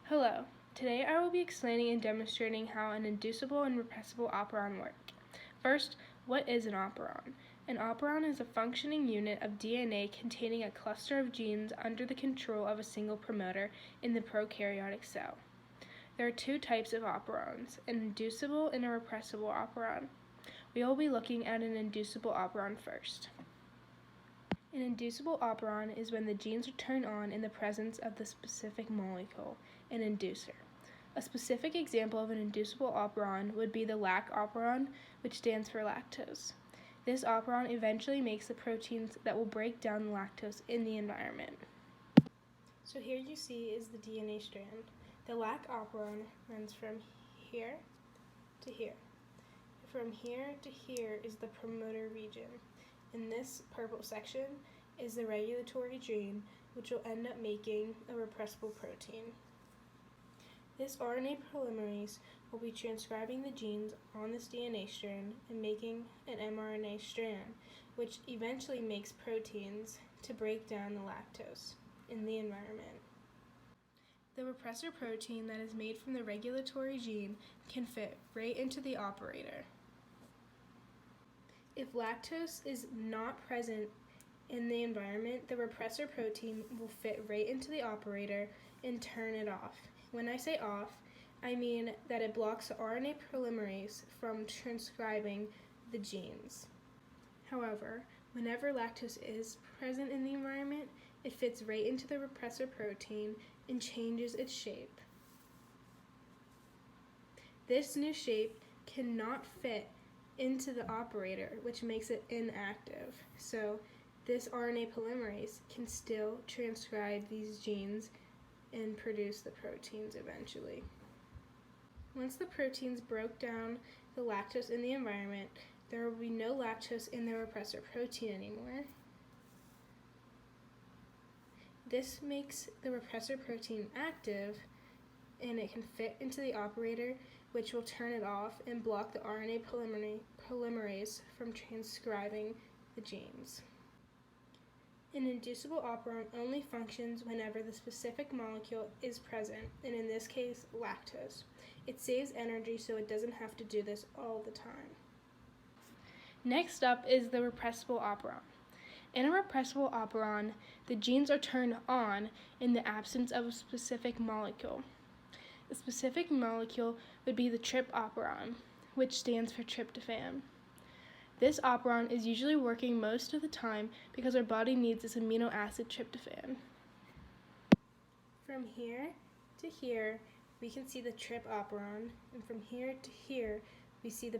Hello. Today I will be explaining and demonstrating how an inducible and repressible operon work. First, what is an operon? An operon is a functioning unit of DNA containing a cluster of genes under the control of a single promoter in the prokaryotic cell. There are two types of operons, an inducible and a repressible operon. We will be looking at an inducible operon first. An inducible operon is when the genes are turned on in the presence of the specific molecule, an inducer. A specific example of an inducible operon would be the lac operon, which stands for lactose. This operon eventually makes the proteins that will break down the lactose in the environment. So here you see is the DNA strand. The lac operon runs from here to here. From here to here is the promoter region. In this purple section is the regulatory gene, which will end up making a repressible protein. This RNA polymerase will be transcribing the genes on this DNA strand and making an mRNA strand, which eventually makes proteins to break down the lactose in the environment. The repressor protein that is made from the regulatory gene can fit right into the operator. If lactose is not present in the environment, the repressor protein will fit right into the operator and turn it off. When I say off, I mean that it blocks the RNA polymerase from transcribing the genes. However, whenever lactose is present in the environment, it fits right into the repressor protein and changes its shape. This new shape cannot fit into the operator, which makes it inactive. So this RNA polymerase can still transcribe these genes and produce the proteins eventually. Once the proteins broke down the lactose in the environment, there will be no lactose in the repressor protein anymore. This makes the repressor protein active, and it can fit into the operator, which will turn it off and block the RNA polymerase from transcribing the genes. An inducible operon only functions whenever the specific molecule is present, and in this case, lactose. It saves energy so it doesn't have to do this all the time. Next up is the repressible operon. In a repressible operon, the genes are turned on in the absence of a specific molecule. The specific molecule would be the trip operon, which stands for tryptophan. This operon is usually working most of the time because our body needs this amino acid tryptophan. From here to here, we can see the trip operon, and from here to here, we see the